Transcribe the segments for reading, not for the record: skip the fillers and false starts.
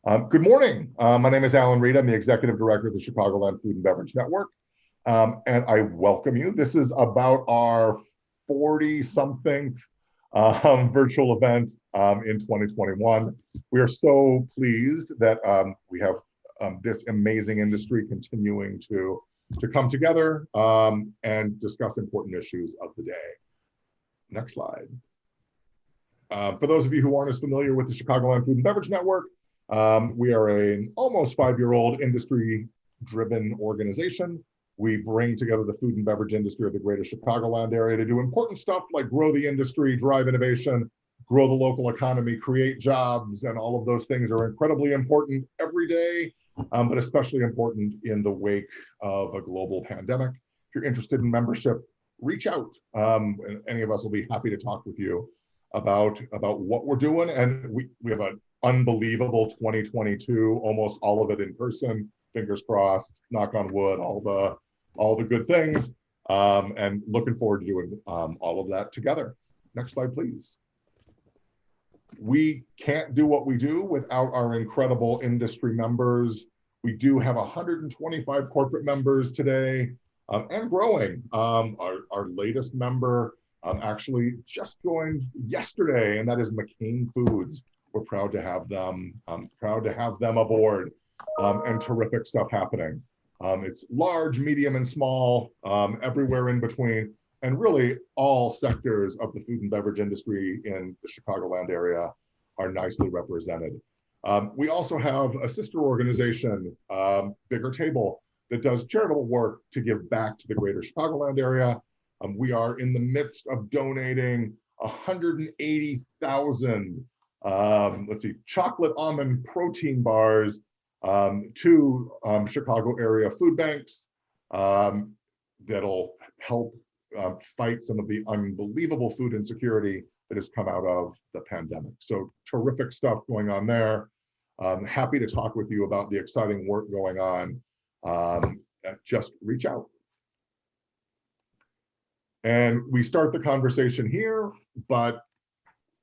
Good morning. My name is Alan Reed. I'm the Executive Director of the Chicagoland Food and Beverage Network, and I welcome you. This is about our 40-something virtual event in 2021. We are so pleased that we have this amazing industry continuing to come together and discuss important issues of the day. Next slide. For those of you who aren't as familiar with the Chicagoland Food and Beverage Network, we are an almost 5-year-old industry-driven organization. We bring together the food and beverage industry of the greater Chicagoland area to do important stuff like grow the industry, drive innovation, grow the local economy, create jobs, and all of those things are incredibly important every day, but especially important in the wake of a global pandemic. If you're interested in membership, reach out. And any of us will be happy to talk with you about what we're doing. And we have an unbelievable 2022, almost all of it in person, fingers crossed, knock on wood, all the good things, and looking forward to doing all of that together. Next slide, please. We can't do what we do without our incredible industry members. We do have 125 corporate members today and growing. Our latest member actually just joined yesterday, and that is McCain Foods. We're proud to have them. Proud to have them aboard, and terrific stuff happening. It's large, medium, and small, everywhere in between, and really all sectors of the food and beverage industry in the Chicagoland area are nicely represented. We also have a sister organization, Bigger Table, that does charitable work to give back to the greater Chicagoland area. We are in the midst of donating 180,000 chocolate almond protein bars to Chicago area food banks that'll help fight some of the unbelievable food insecurity that has come out of the pandemic. So terrific stuff going on there. Happy to talk with you about the exciting work going on. Just reach out. And we start the conversation here, but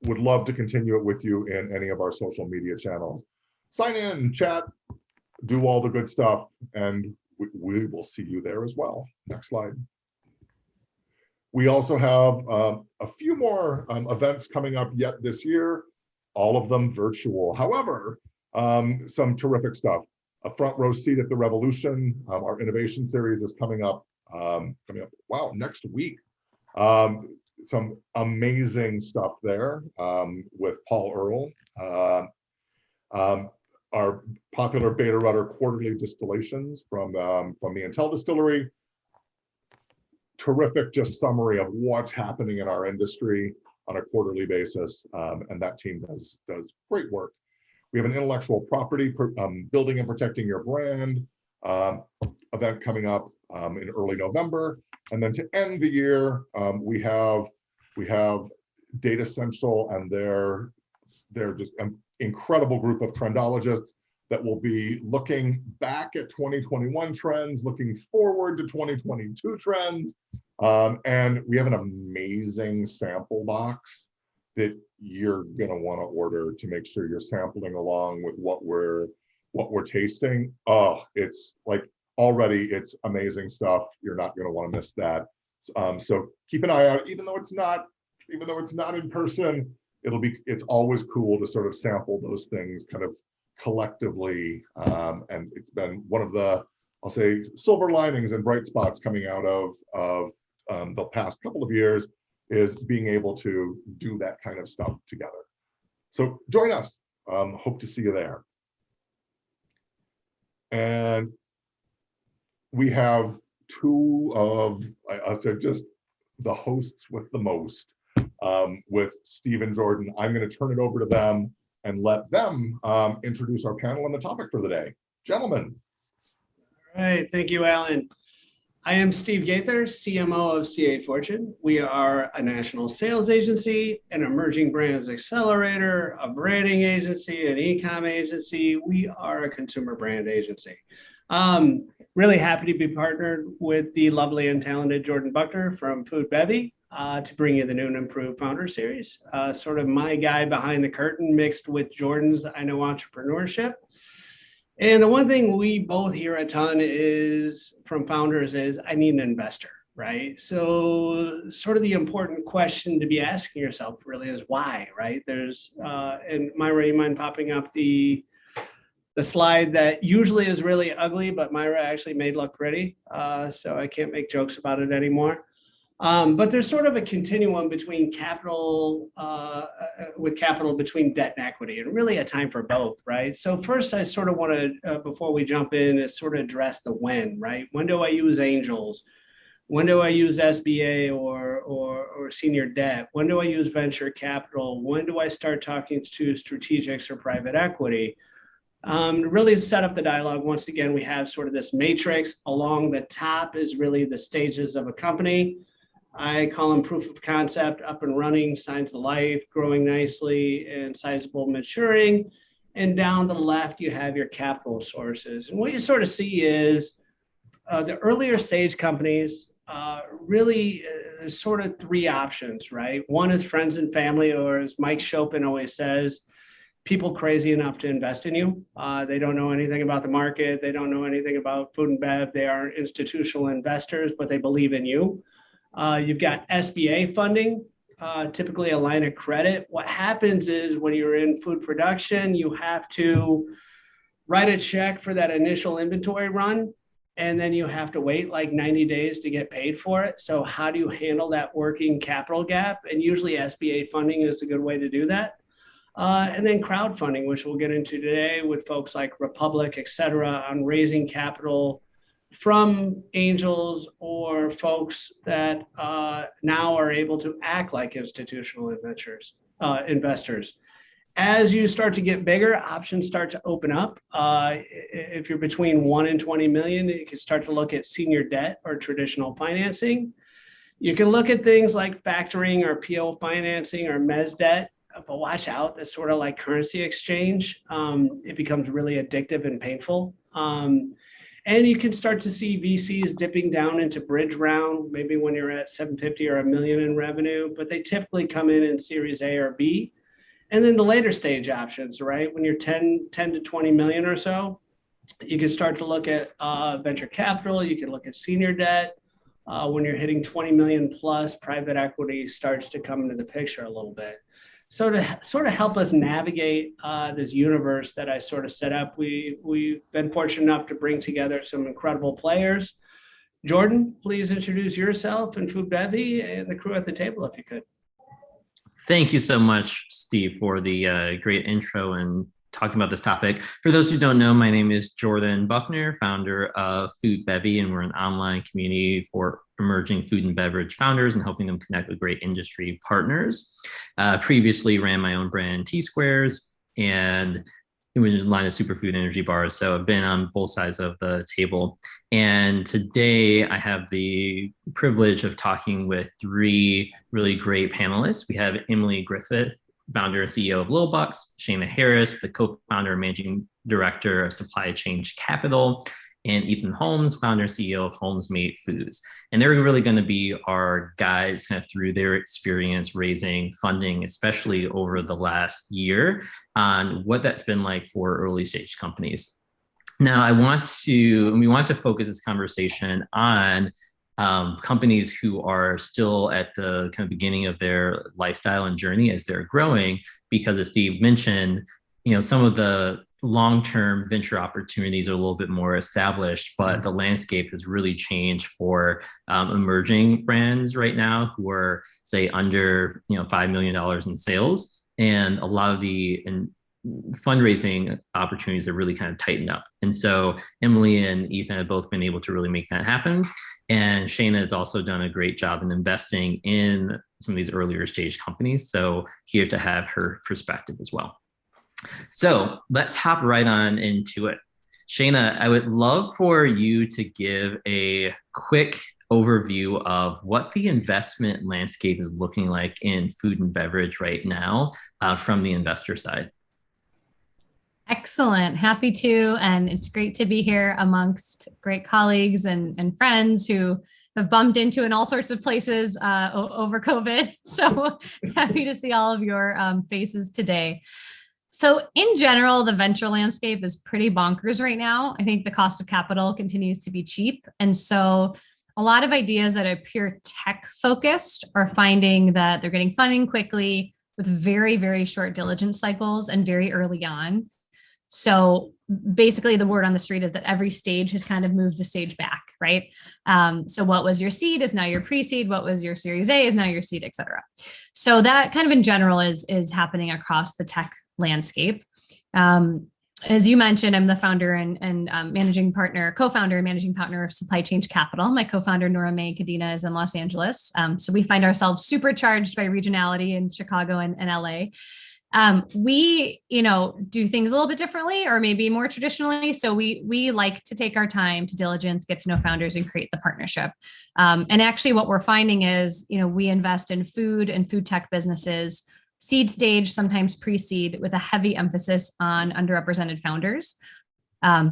would love to continue it with you in any of our social media channels. Sign in, chat, do all the good stuff, and we will see you there as well. Next slide. We also have a few more events coming up yet this year, all of them virtual. However, some terrific stuff. A front row seat at the Revolution. Our innovation series is coming up, wow, next week. Some amazing stuff there with Paul Earle. Our popular Beta Rudder quarterly distillations from the Intel distillery. Terrific just summary of what's happening in our industry on a quarterly basis, and that team does great work. We have an intellectual property, building and protecting your brand event coming up in early November. And then to end the year, we have Data Central, and they're just an incredible group of trendologists that will be looking back at 2021 trends, looking forward to 2022 trends. And we have an amazing sample box that you're gonna wanna order to make sure you're sampling along with what we're tasting. Oh, it's like, already it's amazing stuff. You're not gonna wanna miss that. So keep an eye out, even though it's not in person, it's always cool to sort of sample those things kind of collectively. And it's been one of the, I'll say, silver linings and bright spots coming out of the past couple of years is being able to do that kind of stuff together. So join us. Hope to see you there. And we have two of, I'll say, just the hosts with the most, with Steve and Jordan. I'm going to turn it over to them and let them introduce our panel and the topic for the day. Gentlemen. All right, thank you, Alan. I am Steve Gaither, CMO of C8 Fortune. We are a national sales agency, an emerging brands accelerator, a branding agency, an e-com agency. We are a consumer brand agency. Really happy to be partnered with the lovely and talented Jordan Buckner from Food Bevy. to bring you the new and improved founder series. Sort of my guy behind the curtain mixed with Jordan's I know entrepreneurship. And the one thing we both hear a ton is from founders is I need an investor, right? So sort of the important question to be asking yourself really is why, right? There's, and Myra, you mind popping up the slide that usually is really ugly, but Myra actually made look pretty. So I can't make jokes about it anymore. But there's sort of a continuum between capital, between debt and equity, and really a time for both, right? So first, I sort of want to, before we jump in, is sort of address the when, right? When do I use angels? When do I use SBA or senior debt? When do I use venture capital? When do I start talking to strategics or private equity? Really set up the dialogue. Once again, we have sort of this matrix. Along the top is really the stages of a company. I call them proof of concept, up and running, signs of life, growing nicely, and sizable maturing. And down the left, you have your capital sources. And what you sort of see is the earlier stage companies, really there's sort of three options, right? One is friends and family, or as Mike Chopin always says, people crazy enough to invest in you. They don't know anything about the market. They don't know anything about food and bev. They are institutional investors, but they believe in you. You've got SBA funding, typically a line of credit. What happens is when you're in food production, you have to write a check for that initial inventory run, and then you have to wait like 90 days to get paid for it. So how do you handle that working capital gap? And usually SBA funding is a good way to do that. And then crowdfunding, which we'll get into today with folks like Republic, et cetera, on raising capital from angels or folks that now are able to act like institutional investors. As you start to get bigger, options start to open up. If you're between 1 and 20 million, you can start to look at senior debt or traditional financing. You can look at things like factoring or PO financing or mezz debt, but watch out, it's sort of like currency exchange. It becomes really addictive and painful. And you can start to see VCs dipping down into bridge round, maybe when you're at 750 or $1 million in revenue, but they typically come in Series A or B. And then the later stage options, right? When you're 10 to 20 million or so, you can start to look at venture capital. You can look at senior debt. When you're hitting 20 million plus, private equity starts to come into the picture a little bit. So to sort of help us navigate this universe that I sort of set up, we've been fortunate enough to bring together some incredible players. Jordan, please introduce yourself and Food Bevy and the crew at the table, if you could. Thank you so much, Steve, for the great intro and talking about this topic. For those who don't know, my name is Jordan Buckner, founder of Food Bevy, and we're an online community for emerging food and beverage founders and helping them connect with great industry partners. Previously ran my own brand, T-Squares, and it was a line of superfood energy bars. So I've been on both sides of the table. And today I have the privilege of talking with three really great panelists. We have Emily Griffith, founder and CEO of Lil Bucks, Shana Harris, the co-founder and managing director of Supply Chain Capital, and Ethan Holmes, founder and CEO of Holmes Made Foods. And they're really going to be our guides kind of through their experience raising funding, especially over the last year, on what that's been like for early stage companies. Now, we want to focus this conversation on companies who are still at the kind of beginning of their lifestyle and journey as they're growing, because as Steve mentioned, some of the long-term venture opportunities are a little bit more established, but the landscape has really changed for emerging brands right now who are, say, under $5 million in sales, and a lot of the fundraising opportunities are really kind of tightened up. And so Emily and Ethan have both been able to really make that happen. And Shana has also done a great job in investing in some of these earlier stage companies. So here to have her perspective as well. So let's hop right on into it. Shana, I would love for you to give a quick overview of what the investment landscape is looking like in food and beverage right now from the investor side. Excellent. Happy to. And it's great to be here amongst great colleagues and friends who have bumped into in all sorts of places over COVID. So happy to see all of your faces today. So in general, the venture landscape is pretty bonkers right now. I think the cost of capital continues to be cheap. And so a lot of ideas that are pure tech focused are finding that they're getting funding quickly with very, very short diligence cycles and very early on. So basically the word on the street is that every stage has kind of moved a stage back, right? So what was your seed is now your pre-seed. What was your series A is now your seed, et cetera. So that kind of in general is happening across the tech landscape. As you mentioned, I'm the founder and co-founder and managing partner of Supply Change Capital. My co-founder, Nora Mae Cadena, is in Los Angeles. So we find ourselves supercharged by regionality in Chicago and LA. We, do things a little bit differently or maybe more traditionally. So we like to take our time to diligence, get to know founders and create the partnership. And actually what we're finding is, we invest in food and food tech businesses, seed stage, sometimes pre-seed, with a heavy emphasis on underrepresented founders.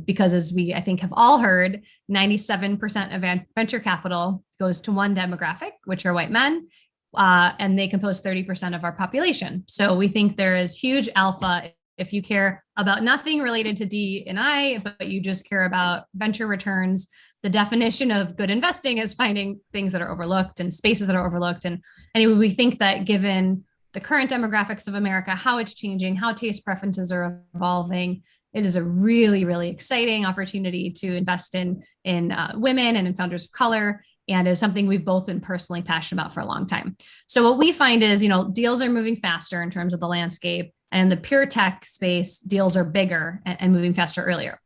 Because as we, I think, have all heard, 97% of venture capital goes to one demographic, which are white men, and they compose 30% of our population. So we think there is huge alpha if you care about nothing related to D&I, but you just care about venture returns. The definition of good investing is finding things that are overlooked and spaces that are overlooked. And anyway, we think that given the current demographics of America, how it's changing, how taste preferences are evolving, it is a really, really exciting opportunity to invest in women and in founders of color, and is something we've both been personally passionate about for a long time. So what we find is, deals are moving faster in terms of the landscape, and the pure tech space, deals are bigger and moving faster earlier.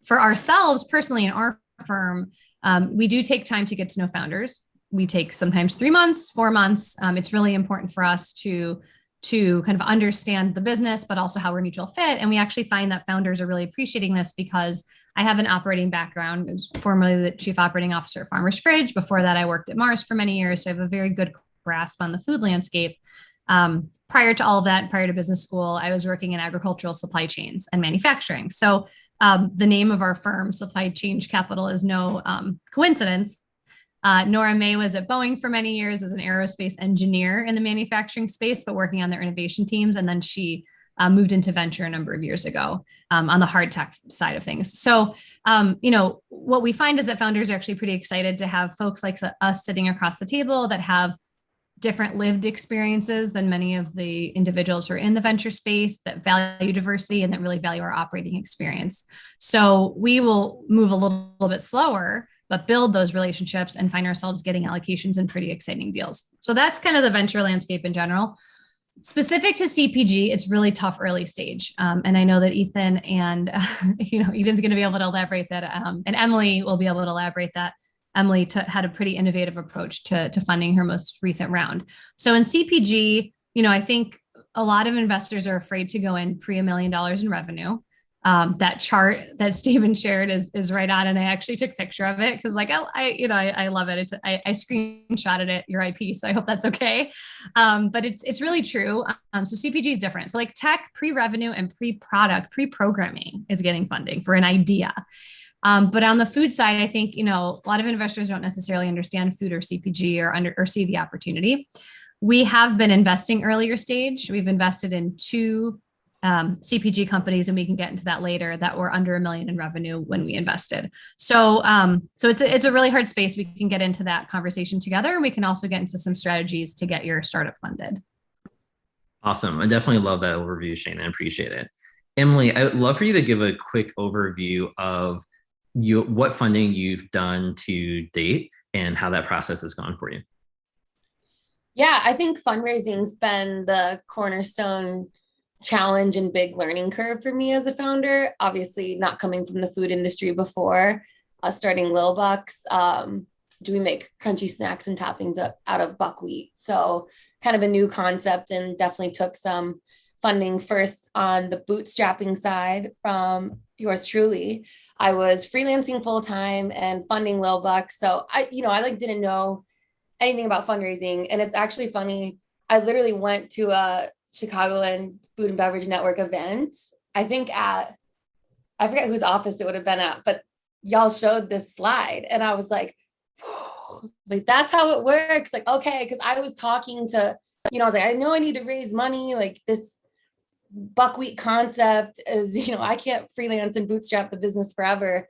For ourselves personally in our firm, we do take time to get to know founders. We take sometimes 3 months, 4 months. It's really important for us to kind of understand the business, but also how we're a mutual fit. And we actually find that founders are really appreciating this because I have an operating background. I was formerly the chief operating officer at Farmer's Fridge. Before that, I worked at Mars for many years. So I have a very good grasp on the food landscape. Prior to all of that, prior to business school, I was working in agricultural supply chains and manufacturing. So the name of our firm, Supply Change Capital, is no coincidence. Nora Mae was at Boeing for many years as an aerospace engineer in the manufacturing space, but working on their innovation teams. And then she moved into venture a number of years ago on the hard tech side of things. So, what we find is that founders are actually pretty excited to have folks like us sitting across the table that have different lived experiences than many of the individuals who are in the venture space, that value diversity and that really value our operating experience. So we will move a little bit slower, but build those relationships and find ourselves getting allocations in pretty exciting deals. So that's kind of the venture landscape in general. Specific to CPG, it's really tough early stage. And I know that Ethan and, Ethan's going to be able to elaborate that. And Emily will be able to elaborate that. Emily had a pretty innovative approach to funding her most recent round. So in CPG, I think a lot of investors are afraid to go in pre $1 million in revenue. That chart that Stephen shared is right on, and I actually took a picture of it because, I love it. I screenshotted it, your IP, so I hope that's okay. But it's really true. So CPG is different. So like tech, pre-revenue and pre-product, pre-programming is getting funding for an idea. But on the food side, I think a lot of investors don't necessarily understand food or CPG or see the opportunity. We have been investing earlier stage. We've invested in 2 CPG companies, and we can get into that later, that were under $1 million in revenue when we invested. So it's a really hard space. We can get into that conversation together, and we can also get into some strategies to get your startup funded. Awesome. I definitely love that overview, Shane. I appreciate it. Emily, I would love for you to give a quick overview of what funding you've done to date and how that process has gone for you. Yeah, I think fundraising's been the cornerstone challenge and big learning curve for me as a founder. Obviously, not coming from the food industry before, starting Lil Bucks, do we make crunchy snacks and toppings out of buckwheat? So kind of a new concept, and definitely took some funding first on the bootstrapping side from yours truly. I was freelancing full time and funding Lil Bucks. So I didn't know anything about fundraising. And it's actually funny. I literally went to a Chicagoland Food and Beverage Network event. I forget whose office it would have been at, but y'all showed this slide. And I was like, oh, like that's how it works. Like, okay, because I was talking to, I was like, I know I need to raise money. Like this buckwheat concept is, I can't freelance and bootstrap the business forever.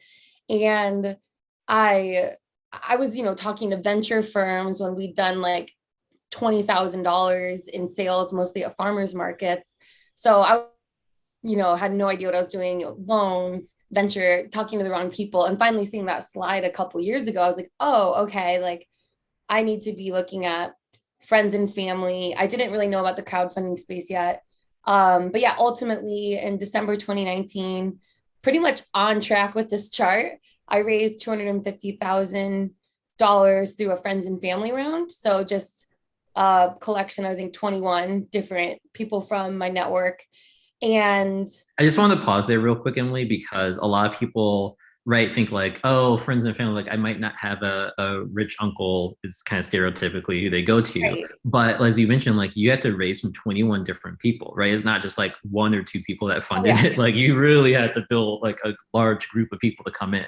And I was, talking to venture firms when we'd done like $20,000 in sales, mostly at farmers markets. So I, had no idea what I was doing, loans, venture, talking to the wrong people. And finally seeing that slide a couple years ago, I was like, oh, okay. Like I need to be looking at friends and family. I didn't really know about the crowdfunding space yet. But yeah, ultimately in December 2019, pretty much on track with this chart, I raised $250,000 through a friends and family round. So just a collection, I think 21 different people from my network. And I just wanted to pause there real quick, Emily, because a lot of people, right, think like, oh, friends and family, like I might not have a rich uncle is kind of stereotypically who they go to. right. But as you mentioned, like you have to raise from 21 different people, right? It's not just like one or two people that funded it. Like you really have to build like a large group of people to come in.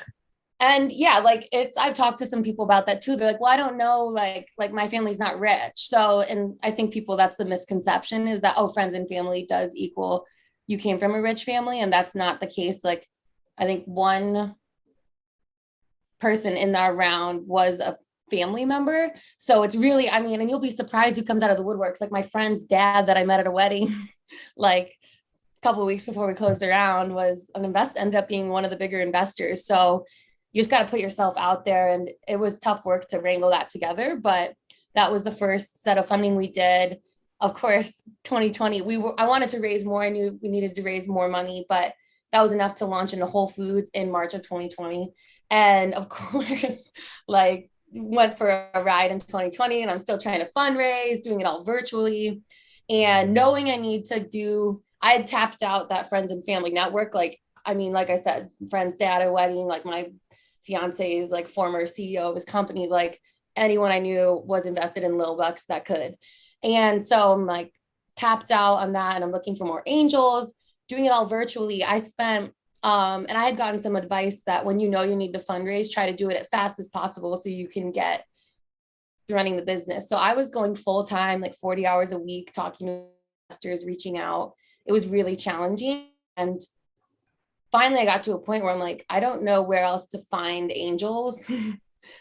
And yeah, like I've talked to some people about that too. They're like, well, I don't know, like my family's not rich. So, and I think that's the misconception is that, oh, friends and family does equal you came from a rich family. And that's not the case. Like, I think one person in that round was a family member. So it's really, and you'll be surprised who comes out of the woodworks. Like my friend's dad that I met at a wedding, like a couple of weeks before we closed the round was ended up being one of the bigger investors. So you just got to put yourself out there. And it was tough work to wrangle that together, but that was the first set of funding we did. Of course, 2020, I wanted to raise more. I knew we needed to raise more money, but that was enough to launch into Whole Foods in March of 2020. And of course, like went for a ride in 2020 and I'm still trying to fundraise, doing it all virtually. And knowing I had tapped out that friends and family network. Like I said, friend's dad at a wedding, like my fiance's like former CEO of his company, like anyone I knew was invested in Lil Bucks that could. And so I'm like tapped out on that and I'm looking for more angels, doing it all virtually. I spent, and I had gotten some advice that when you need to fundraise, try to do it as fast as possible so you can get running the business. So I was going full time, like 40 hours a week, talking to investors, reaching out. It was really challenging. And finally I got to a point where I'm like, I don't know where else to find angels.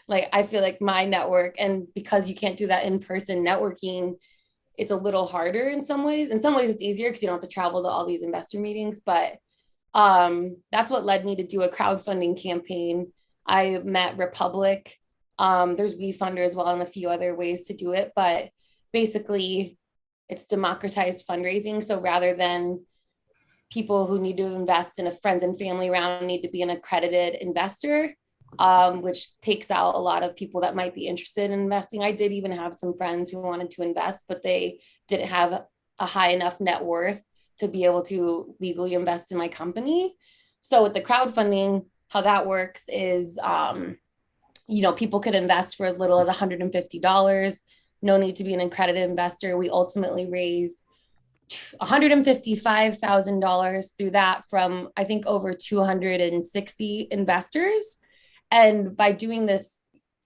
Like, I feel like my network, and because you can't do that in-person networking, it's a little harder in some ways. In some ways it's easier because you don't have to travel to all these investor meetings, but that's what led me to do a crowdfunding campaign. I met Republic. There's WeFunder as well and a few other ways to do it, but basically it's democratized fundraising. So rather than people who need to invest in a friends and family round need to be an accredited investor, which takes out a lot of people that might be interested in investing. I did even have some friends who wanted to invest, but they didn't have a high enough net worth to be able to legally invest in my company. So with the crowdfunding, how that works is, people could invest for as little as $150. No need to be an accredited investor. We ultimately raised $155,000 through that from, I think, over 260 investors. And by doing this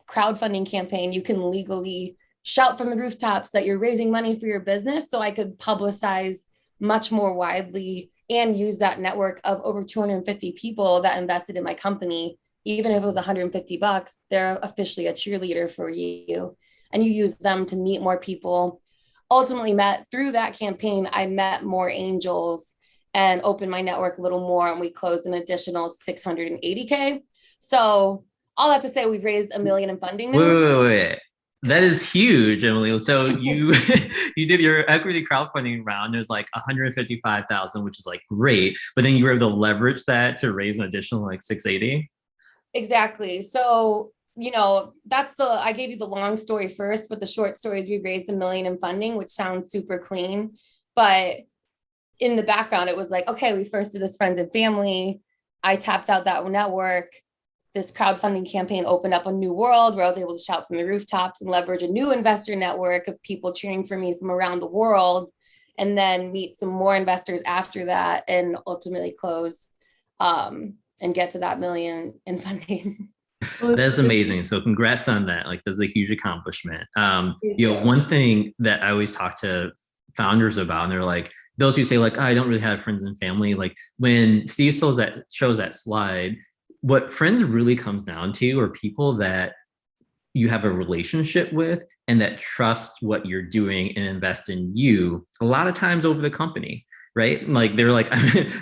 crowdfunding campaign, you can legally shout from the rooftops that you're raising money for your business. So I could publicize much more widely and use that network of over 250 people that invested in my company. Even if it was $150, they're officially a cheerleader for you. And you use them to meet more people. Ultimately through that campaign, I met more angels and opened my network a little more. And we closed an additional $680K. So all that to say, we've raised $1 million in funding now. Wait. That is huge, Emily. So you you did your equity crowdfunding round. There's like 155,000, which is like great. But then you were able to leverage that to raise an additional like 680. Exactly. So, I gave you the long story first, but the short story is we raised $1 million in funding, which sounds super clean. But in the background, it was like, okay, we first did this friends and family. I tapped out that network. This crowdfunding campaign opened up a new world where I was able to shout from the rooftops and leverage a new investor network of people cheering for me from around the world, and then meet some more investors after that and ultimately close and get to that $1 million in funding. That's amazing. So congrats on that. Like that's a huge accomplishment. Thank You know, you. one thing that I always talk to founders about, and they're like, those who say like, oh, I don't really have friends and family. Like when Steve shows that slide, what friends really comes down to are people that you have a relationship with and that trust what you're doing and invest in you a lot of times over the company, right? Like they're like,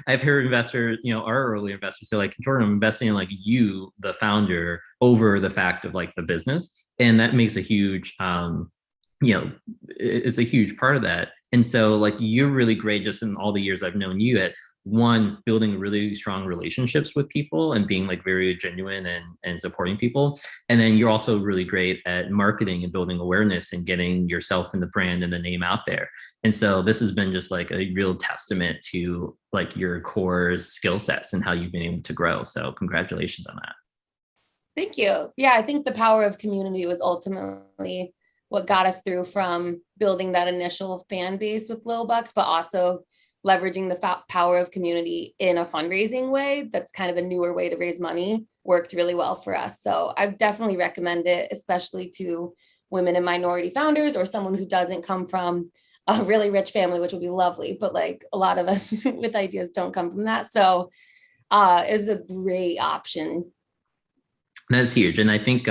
I've heard investors, you know, our early investors say like, Jordan, I'm investing in like you, the founder, over the fact of like the business. And that makes a huge, you know, it's a huge part of that. And so like you're really great just in all the years I've known you at one, building really strong relationships with people and being like very genuine and supporting people. And then you're also really great at marketing and building awareness and getting yourself and the brand and the name out there. And so this has been just like a real testament to like your core skill sets and how you've been able to grow. So congratulations on that. Thank you. Yeah, I think the power of community was ultimately what got us through from building that initial fan base with Lil Bucks, but also leveraging the power of community in a fundraising way. That's kind of a newer way to raise money, worked really well for us. So I definitely recommend it, especially to women and minority founders or someone who doesn't come from a really rich family, which would be lovely. But like a lot of us with ideas don't come from that. So it's a great option. That's huge. And I think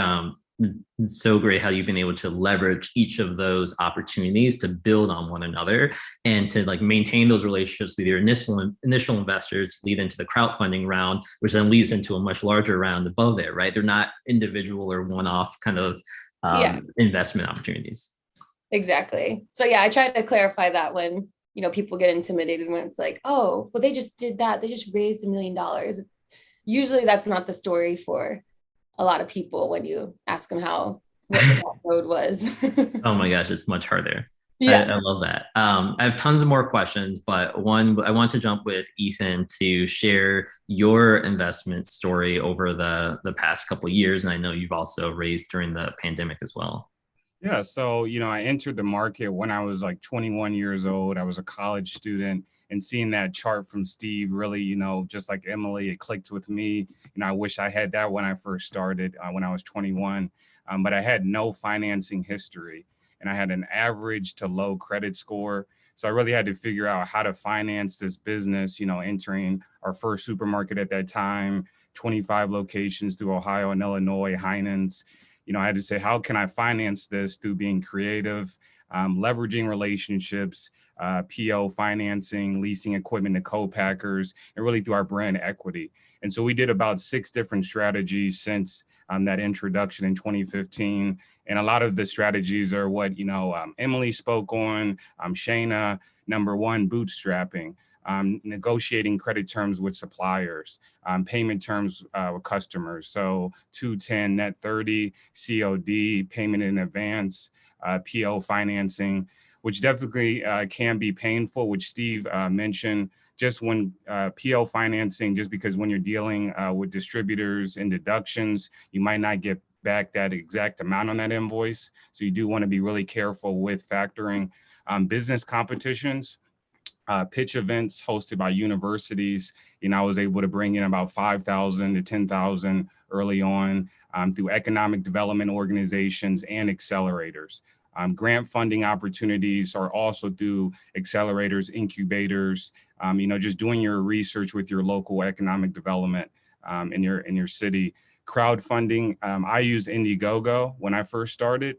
it's so great how you've been able to leverage each of those opportunities to build on one another and to like maintain those relationships with your initial investors, lead into the crowdfunding round, which then leads into a much larger round above there, right? They're not individual or one-off kind of investment opportunities. Exactly. So yeah, I try to clarify that when, you know, people get intimidated when it's like, oh, well, they just did that. They just raised $1 million. It's usually that's not the story for a lot of people when you ask them what that road was. Oh my gosh, it's much harder. Yeah. I love that. I have tons of more questions, but one, I want to jump with Ethan to share your investment story over the past couple of years. And I know you've also raised during the pandemic as well. Yeah, so, I entered the market when I was like 21 years old. I was a college student, and seeing that chart from Steve really, just like Emily, it clicked with me. I wish I had that when I first started, when I was 21, but I had no financing history and I had an average to low credit score. So I really had to figure out how to finance this business, entering our first supermarket at that time, 25 locations through Ohio and Illinois, Heinen's. I had to say, how can I finance this through being creative, leveraging relationships, PO financing, leasing equipment to co-packers, and really through our brand equity. And so we did about 6 different strategies since that introduction in 2015. And a lot of the strategies are what, Emily spoke on, Shayna, number one, bootstrapping. Negotiating credit terms with suppliers, payment terms with customers. So 210, net 30, COD, payment in advance, PO financing, which definitely can be painful, which Steve mentioned. Just when PO financing, just because when you're dealing with distributors and deductions, you might not get back that exact amount on that invoice. So you do want to be really careful with factoring. Business competitions. Pitch events hosted by universities. I was able to bring in about 5,000 to 10,000 early on through economic development organizations and accelerators. Grant funding opportunities are also through accelerators, incubators, just doing your research with your local economic development in your city. Crowdfunding, I used Indiegogo when I first started.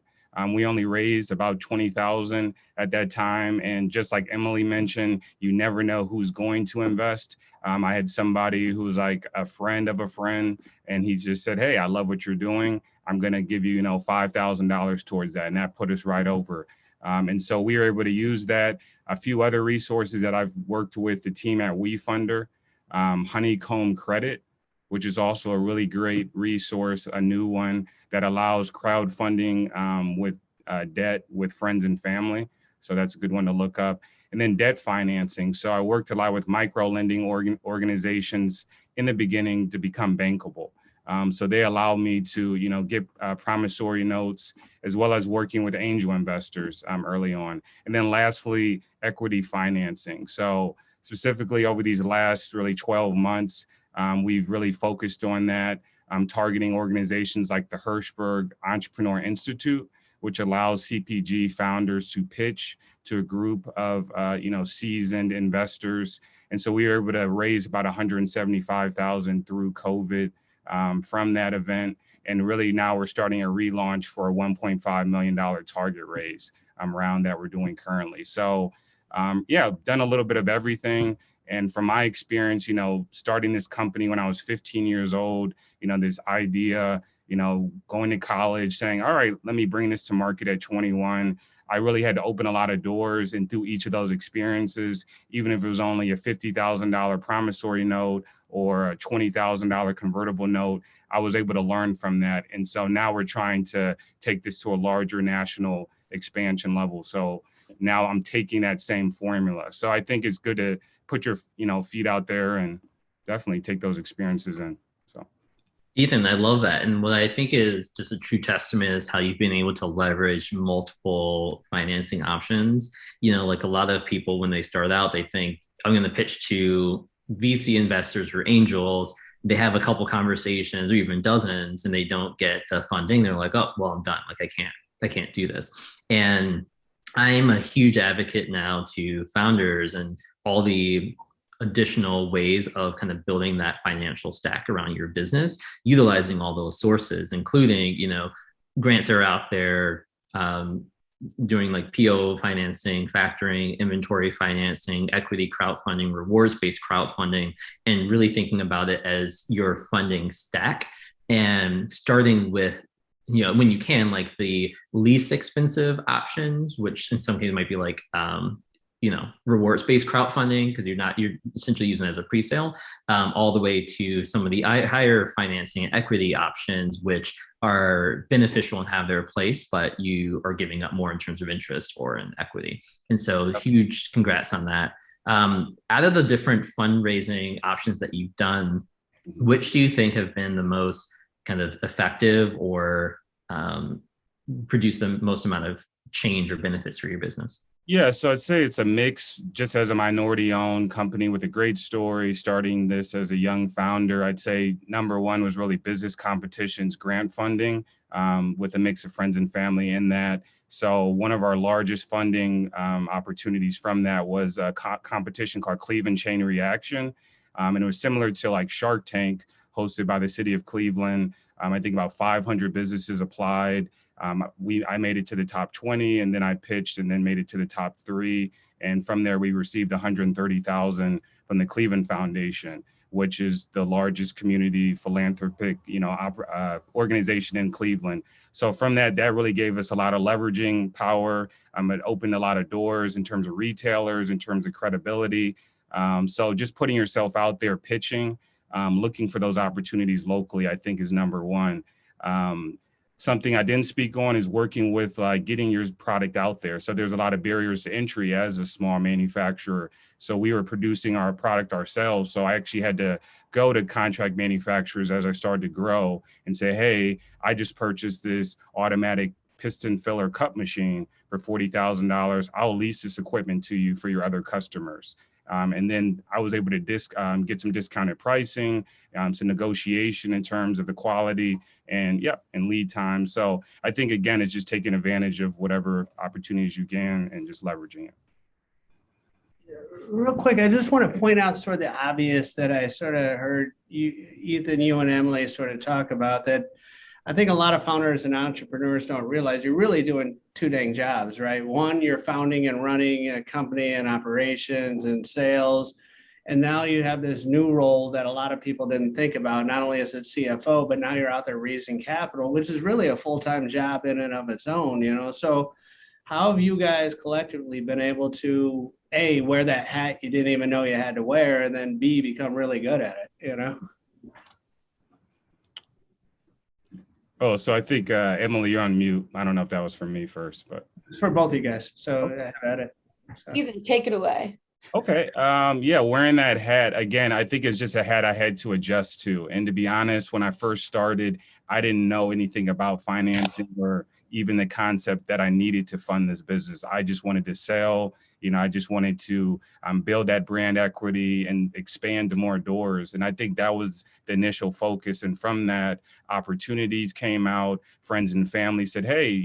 We only raised about 20,000 at that time. And just like Emily mentioned, you never know who's going to invest. I had somebody who's like a friend of a friend, and he just said, hey, I love what you're doing. I'm going to give you, $5,000 towards that. And that put us right over. And so we were able to use that. A few other resources that I've worked with the team at WeFunder, Honeycomb Credit, which is also a really great resource, a new one that allows crowdfunding with debt with friends and family. So that's a good one to look up. And then debt financing. So I worked a lot with micro lending organizations in the beginning to become bankable. So they allow me to, get promissory notes, as well as working with angel investors early on. And then lastly, equity financing. So specifically over these last really 12 months, We've really focused on that, targeting organizations like the Hirschberg Entrepreneur Institute, which allows CPG founders to pitch to a group of seasoned investors. And so we were able to raise about 175,000 through COVID from that event. And really now we're starting a relaunch for a $1.5 million target raise round that we're doing currently. So done a little bit of everything. And from my experience, starting this company when I was 15 years old, this idea, going to college, saying, all right, let me bring this to market at 21. I really had to open a lot of doors, and through each of those experiences, even if it was only a $50,000 promissory note or a $20,000 convertible note, I was able to learn from that. And so now we're trying to take this to a larger national expansion level. So now I'm taking that same formula. So I think it's good to put your feet out there and definitely take those experiences in. Ethan, I love that. And what I think is just a true testament is how you've been able to leverage multiple financing options. Like a lot of people, when they start out, they think, I'm going to pitch to VC investors or angels. They have a couple conversations or even dozens, and they don't get the funding. They're like, oh, well, I'm done. Like, I can't do this. And I'm a huge advocate now to founders and all the additional ways of kind of building that financial stack around your business, utilizing all those sources, including, grants that are out there, doing like PO financing, factoring, inventory financing, equity crowdfunding, rewards-based crowdfunding, and really thinking about it as your funding stack and starting with, when you can, like the least expensive options, which in some cases might be like, rewards-based crowdfunding, because you're essentially using it as a pre-sale, all the way to some of the higher financing and equity options, which are beneficial and have their place, but you are giving up more in terms of interest or in equity. And so huge congrats on that. Out of the different fundraising options that you've done, which do you think have been the most kind of effective or produce the most amount of change or benefits for your business? Yeah, so I'd say it's a mix. Just as a minority-owned company with a great story, starting this as a young founder, I'd say number one was really business competitions, grant funding, with a mix of friends and family in that. So one of our largest funding opportunities from that was a competition called Cleveland Chain Reaction. And it was similar to like Shark Tank, hosted by the city of Cleveland. I think about 500 businesses applied. I made it to the top 20, and then I pitched and then made it to the top 3. And from there, we received $130,000 from the Cleveland Foundation, which is the largest community philanthropic, organization in Cleveland. So from that really gave us a lot of leveraging power. It opened a lot of doors in terms of retailers, in terms of credibility. So just putting yourself out there, pitching, looking for those opportunities locally, I think is number one. Something I didn't speak on is working with getting your product out there. So there's a lot of barriers to entry as a small manufacturer. So we were producing our product ourselves. So I actually had to go to contract manufacturers as I started to grow and say, hey, I just purchased this automatic piston filler cup machine for $40,000. I'll lease this equipment to you for your other customers. And then I was able to get some discounted pricing, some negotiation in terms of the quality and lead time. So I think, again, it's just taking advantage of whatever opportunities you can and just leveraging it. Real quick, I just want to point out sort of the obvious that I sort of heard Ethan, you and Emily sort of talk about, that I think a lot of founders and entrepreneurs don't realize you're really doing 2 dang jobs, right? One, you're founding and running a company and operations and sales. And now you have this new role that a lot of people didn't think about. Not only is it CFO, but now you're out there raising capital, which is really a full-time job in and of its own, So how have you guys collectively been able to, A, wear that hat you didn't even know you had to wear, and then B, become really good at it, Oh, so I think, Emily, you're on mute. I don't know if that was for me first, but. It's for both of you guys, so have at it. So. Even take it away. Okay. Wearing that hat, again, I think it's just a hat I had to adjust to. And to be honest, when I first started, I didn't know anything about financing or even the concept that I needed to fund this business. I just wanted to sell I just wanted to build that brand equity and expand to more doors. And I think that was the initial focus. And from that, opportunities came out. Friends and family said, hey,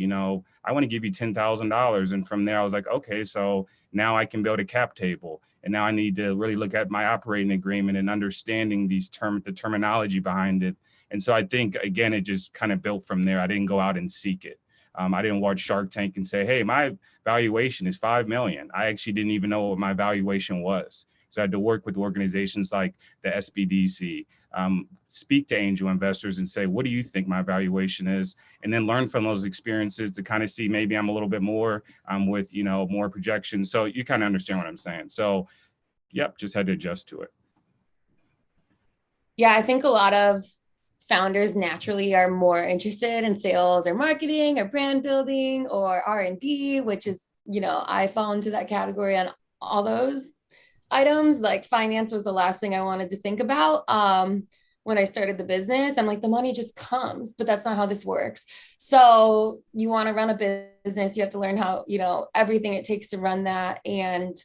I want to give you $10,000. And from there, I was like, okay, so now I can build a cap table. And now I need to really look at my operating agreement and understanding the terminology behind it. And so I think, again, it just kind of built from there. I didn't go out and seek it. I didn't watch Shark Tank and say, hey, my valuation is 5 million. I actually didn't even know what my valuation was. So I had to work with organizations like the SBDC, speak to angel investors and say, what do you think my valuation is? And then learn from those experiences to kind of see maybe I'm a little bit more with, more projections. So you kind of understand what I'm saying. So, yep, just had to adjust to it. Yeah, I think a lot of founders naturally are more interested in sales or marketing or brand building or R&D, which is, I fall into that category on all those items. Like finance was the last thing I wanted to think about when I started the business. I'm like, the money just comes, but that's not how this works. So you want to run a business, you have to learn how, everything it takes to run that. And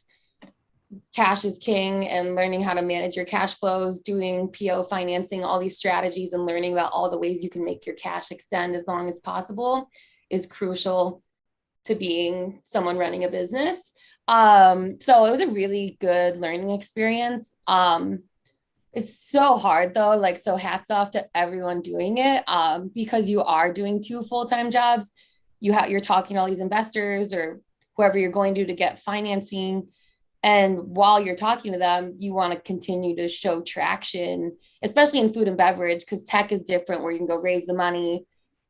cash is king, and learning how to manage your cash flows, doing PO financing, all these strategies, and learning about all the ways you can make your cash extend as long as possible is crucial to being someone running a business. So it was a really good learning experience. It's so hard though, so hats off to everyone doing it, because you are doing 2 full-time jobs. You're talking to all these investors or whoever you're going to get financing. And while you're talking to them, you want to continue to show traction, especially in food and beverage, because tech is different, where you can go raise the money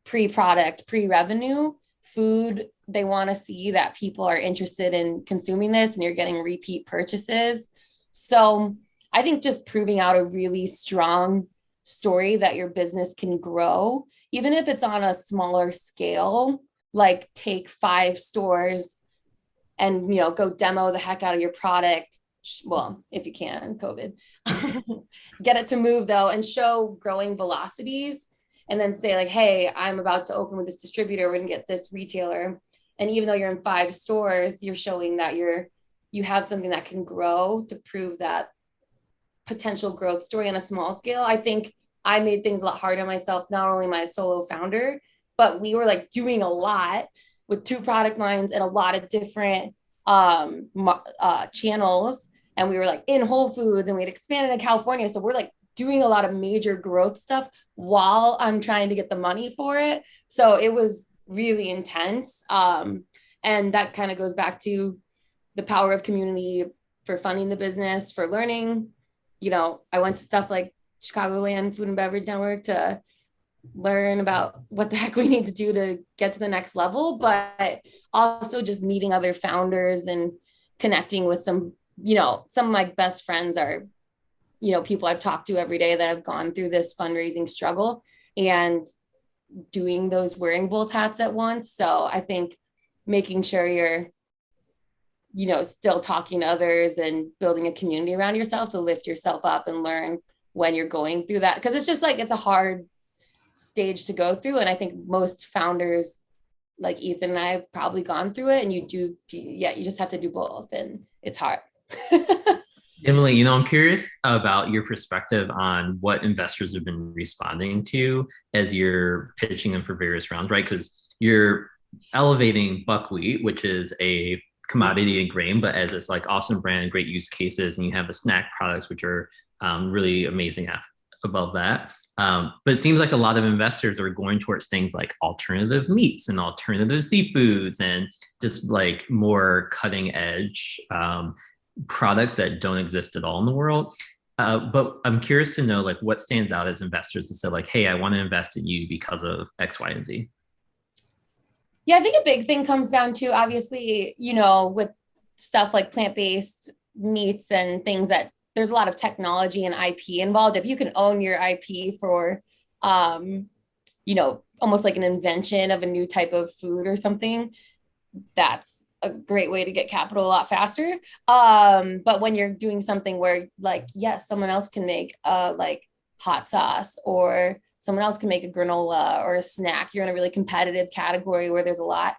pre-product, pre-revenue. Food, they want to see that people are interested in consuming this and you're getting repeat purchases. So I think just proving out a really strong story that your business can grow, even if it's on a smaller scale, like take 5 stores and, go demo the heck out of your product. Well, if you can, COVID, get it to move though, and show growing velocities, and then say like, hey, I'm about to open with this distributor. We're gonna get this retailer. And even though you're in 5 stores, you're showing that you have something that can grow to prove that potential growth story on a small scale. I think I made things a lot harder on myself, not only my solo founder, but we were like doing a lot with 2 product lines and a lot of different channels. And we were like in Whole Foods, and we had expanded in California. So we're like doing a lot of major growth stuff while I'm trying to get the money for it. So it was really intense. And that kind of goes back to the power of community for funding the business, for learning. I went to stuff like Chicagoland Food and Beverage Network to learn about what the heck we need to do to get to the next level, but also just meeting other founders and connecting with some of my best friends are, people I've talked to every day that have gone through this fundraising struggle and doing those, wearing both hats at once. So I think making sure you're, still talking to others and building a community around yourself to lift yourself up and learn when you're going through that. Cause it's just like, it's a hard stage to go through. And I think most founders like Ethan and I have probably gone through it, and you just have to do both, and it's hard. Emily, I'm curious about your perspective on what investors have been responding to as you're pitching them for various rounds, right? Because you're elevating buckwheat, which is a commodity and grain, but as this like awesome brand, great use cases, and you have the snack products, which are really amazing above that. But it seems like a lot of investors are going towards things like alternative meats and alternative seafoods and just like more cutting edge products that don't exist at all in the world. But I'm curious to know like what stands out as investors to say like, hey, I want to invest in you because of X, Y, and Z. Yeah, I think a big thing comes down to, obviously, with stuff like plant-based meats and things, that there's a lot of technology and IP involved. If you can own your IP for, almost like an invention of a new type of food or something, that's a great way to get capital a lot faster. But when you're doing something where like, yes, someone else can make like hot sauce, or someone else can make a granola or a snack, you're in a really competitive category where there's a lot.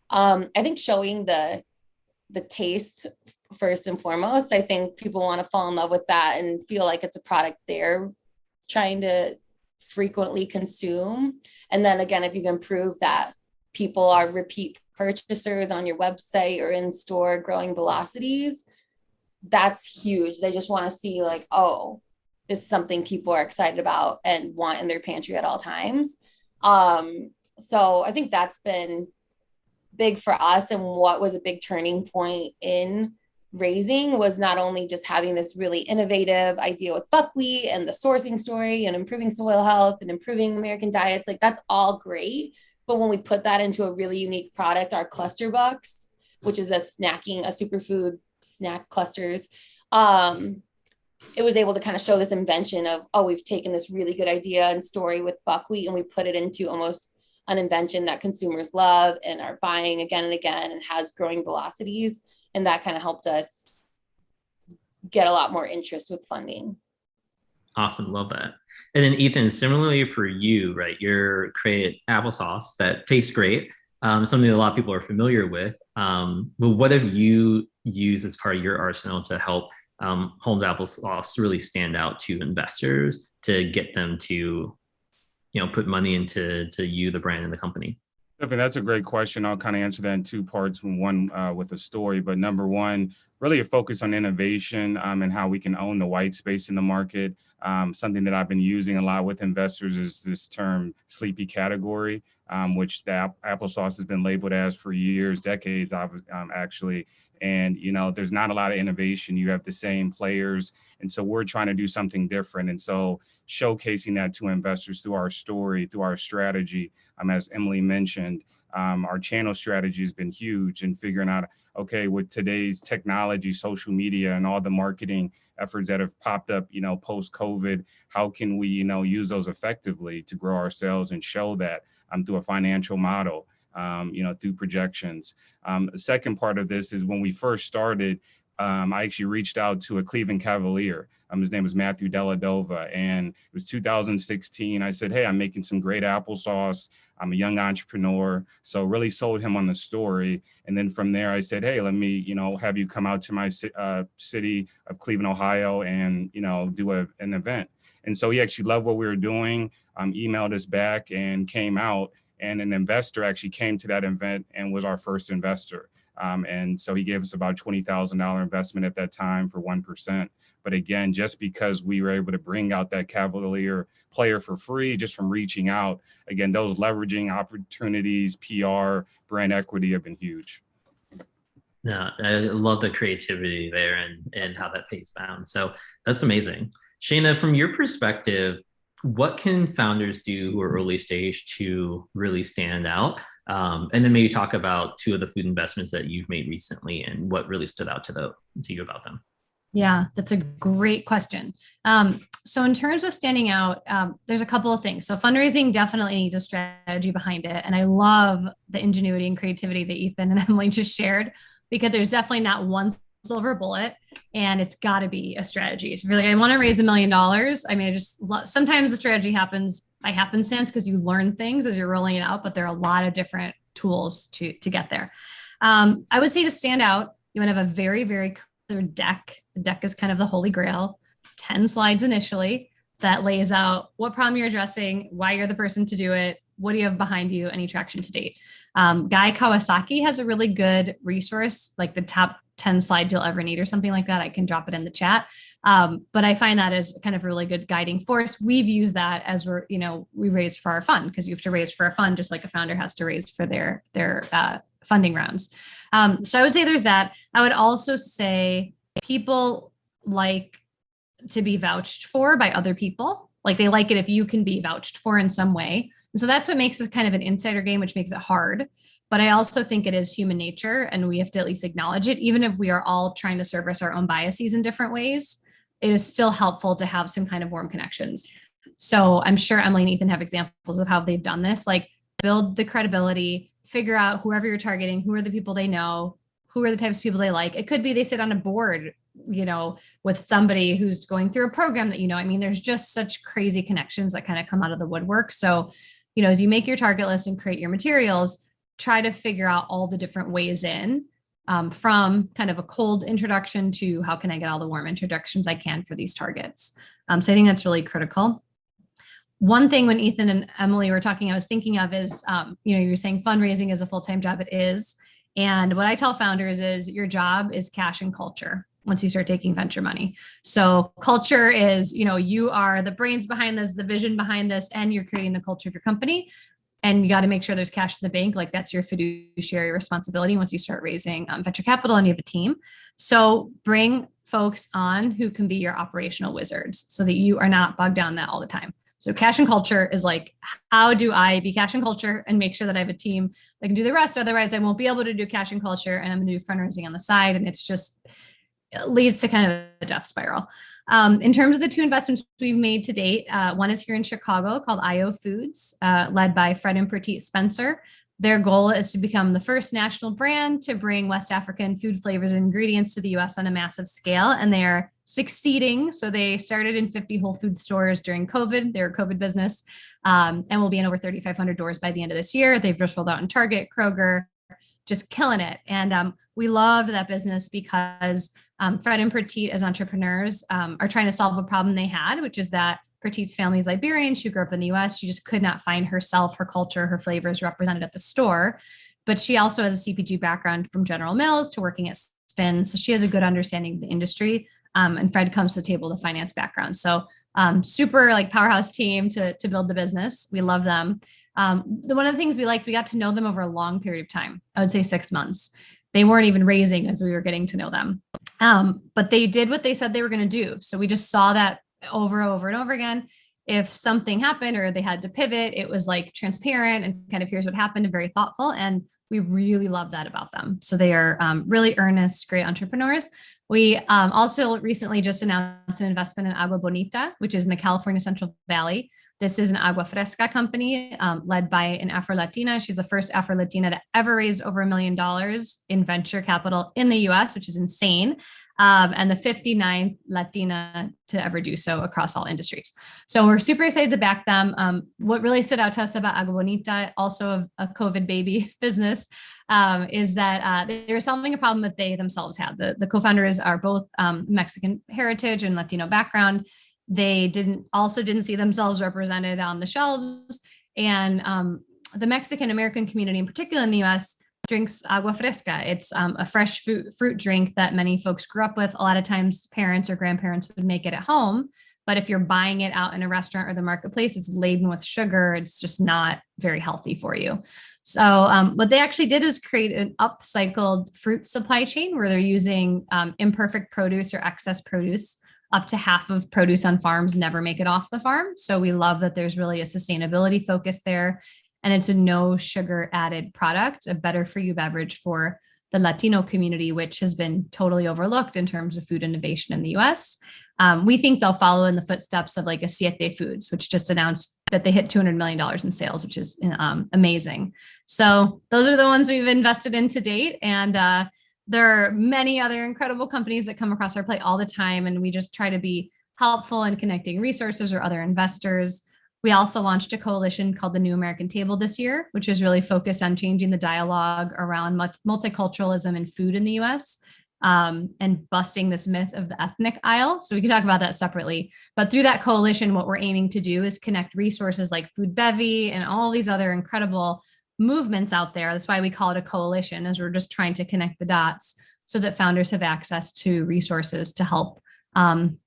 I think showing the the taste first and foremost. I think people want to fall in love with that and feel like it's a product they're trying to frequently consume. And then again, if you can prove that people are repeat purchasers on your website or in store, growing velocities, that's huge. They just want to see like, oh, this is something people are excited about and want in their pantry at all times. So I think that's been big for us. And what was a big turning point in raising was not only just having this really innovative idea with buckwheat and the sourcing story and improving soil health and improving American diets, like that's all great. But when we put that into a really unique product, our cluster bucks, which is a superfood snack clusters, it was able to kind of show this invention of, oh, we've taken this really good idea and story with buckwheat and we put it into almost an invention that consumers love and are buying again and again and has growing velocities. And that kind of helped us get a lot more interest with funding. Awesome. Love that. And then Ethan, similarly for you, right, you're create applesauce that tastes great, something that a lot of people are familiar with. But what have you used as part of your arsenal to help Holmes applesauce really stand out to investors to get them to, put money into you, the brand and the company? Definitely, that's a great question. I'll kind of answer that in two parts. One with a story, but number one, really a focus on innovation and how we can own the white space in the market. Something that I've been using a lot with investors is this term sleepy category, which the applesauce has been labeled as for years, decades, actually. And, there's not a lot of innovation. You have the same players. And so we're trying to do something different. And so showcasing that to investors through our story, through our strategy, as Emily mentioned, our channel strategy has been huge in figuring out, okay, with today's technology, social media, and all the marketing efforts that have popped up, post-COVID, how can we, use those effectively to grow our sales and show that through a financial model, through projections. The second part of this is when we first started, I actually reached out to a Cleveland Cavalier. His name was Matthew Deladova, and it was 2016. I said, hey, I'm making some great applesauce. I'm a young entrepreneur. So really sold him on the story. And then from there, I said, hey, let me, have you come out to my city of Cleveland, Ohio, and, do an event. And so he actually loved what we were doing, emailed us back and came out. And an investor actually came to that event and was our first investor. And so he gave us about $20,000 investment at that time for 1%. But again, just because we were able to bring out that Cavalier player for free, just from reaching out, again, those leveraging opportunities, PR, brand equity have been huge. Yeah, I love the creativity there and how that pays bound. So that's amazing. Shayna, from your perspective, what can founders do who are early stage to really stand out? And then maybe talk about two of the food investments that you've made recently and what really stood out to you about them. Yeah, that's a great question. So in terms of standing out, there's a couple of things. So fundraising definitely needs a strategy behind it. And I love the ingenuity and creativity that Ethan and Emily just shared, because there's definitely not one silver bullet, and it's got to be a strategy. So if you're like, I want to raise $1 million, I mean, sometimes the strategy happens by happenstance because you learn things as you're rolling it out, but there are a lot of different tools to get there. I would say to stand out, you want to have a very, very clear deck. The deck is kind of the holy grail, 10 slides initially that lays out what problem you're addressing, why you're the person to do it, what do you have behind you, any traction to date. Guy Kawasaki has a really good resource, like the top 10 slides you'll ever need or something like that. I can drop it in the chat. But I find that as kind of a really good guiding force. We've used that as we raise for our fund, because you have to raise for a fund, just like a founder has to raise for their funding rounds. So I would say there's that. I would also say people like to be vouched for by other people. Like they like it if you can be vouched for in some way. And so that's what makes this kind of an insider game, which makes it hard. But I also think it is human nature, and we have to at least acknowledge it. Even if we are all trying to service our own biases in different ways, it is still helpful to have some kind of warm connections. So I'm sure Emily and Ethan have examples of how they've done this, like build the credibility, figure out whoever you're targeting, who are the people they know, who are the types of people they like. It could be they sit on a board, with somebody who's going through a program that, I mean, there's just such crazy connections that kind of come out of the woodwork. So, as you make your target list and create your materials, try to figure out all the different ways in. from kind of a cold introduction to how can I get all the warm introductions I can for these targets. So I think that's really critical. One thing when Ethan and Emily were talking, I was thinking of is, you're saying fundraising is a full-time job. It is. And what I tell founders is your job is cash and culture once you start taking venture money. So culture is, you are the brains behind this, the vision behind this, and you're creating the culture of your company. And you got to make sure there's cash in the bank. Like that's your fiduciary responsibility once you start raising venture capital and you have a team. So bring folks on who can be your operational wizards so that you are not bogged down that all the time. So cash and culture is like, how do I be cash and culture and make sure that I have a team that can do the rest? Otherwise, I won't be able to do cash and culture and I'm going to do fundraising on the side. And it leads to kind of a death spiral. In terms of the 2 investments we've made to date, one is here in Chicago called IO Foods, led by Fred and Prateet Spencer. Their goal is to become the first national brand to bring West African food flavors and ingredients to the US on a massive scale, and they are succeeding. So they started in 50 Whole Foods stores during COVID. They're a COVID business, and will be in over 3,500 doors by the end of this year. They've just rolled out in Target, Kroger, just killing it. And we loved that business because Fred and Prateet as entrepreneurs are trying to solve a problem they had, which is that Prateet's family is Liberian. She grew up in the US. She just could not find herself, her culture, her flavors represented at the store. But she also has a CPG background from General Mills to working at Spin. So she has a good understanding of the industry. And Fred comes to the table with a finance background. So super like powerhouse team to build the business. We love them. One of the things we liked, we got to know them over a long period of time. I would say 6 months. They weren't even raising as we were getting to know them. But they did what they said they were going to do. So we just saw that over and over again. If something happened or they had to pivot, it was like transparent and kind of here's what happened and very thoughtful. And we really love that about them. So they are really earnest, great entrepreneurs. We also recently just announced an investment in Agua Bonita, which is in the California Central Valley. This is an agua fresca company led by an Afro-Latina. She's the first Afro-Latina to ever raise over $1 million in venture capital in the US, which is insane. And the 59th Latina to ever do so across all industries. So we're super excited to back them. What really stood out to us about Agua Bonita, also a COVID baby business, is that they were solving a problem that they themselves had. The co-founders are both Mexican heritage and Latino background. They didn't see themselves represented on the shelves. And the Mexican American community, in particular in the US, drinks agua fresca. It's a fresh fruit drink that many folks grew up with. A lot of times parents or grandparents would make it at home. But if you're buying it out in a restaurant or the marketplace, it's laden with sugar. It's just not very healthy for you. So what they actually did was create an upcycled fruit supply chain where they're using imperfect produce or excess produce. Up to half of produce on farms never make it off the farm. So we love that there's really a sustainability focus there. And it's a no sugar added product, a better for you beverage for the Latino community, which has been totally overlooked in terms of food innovation in the US. We think they'll follow in the footsteps of like a Siete Foods, which just announced that they hit $200 million in sales, which is amazing. So those are the ones we've invested in to date. And there are many other incredible companies that come across our plate all the time. And we just try to be helpful in connecting resources or other investors. We also launched a coalition called the New American Table this year, which is really focused on changing the dialogue around multiculturalism and food in the US and busting this myth of the ethnic aisle. So we can talk about that separately. But through that coalition, what we're aiming to do is connect resources like Food Bevy and all these other incredible movements out there. That's why we call it a coalition, as we're just trying to connect the dots so that founders have access to resources to help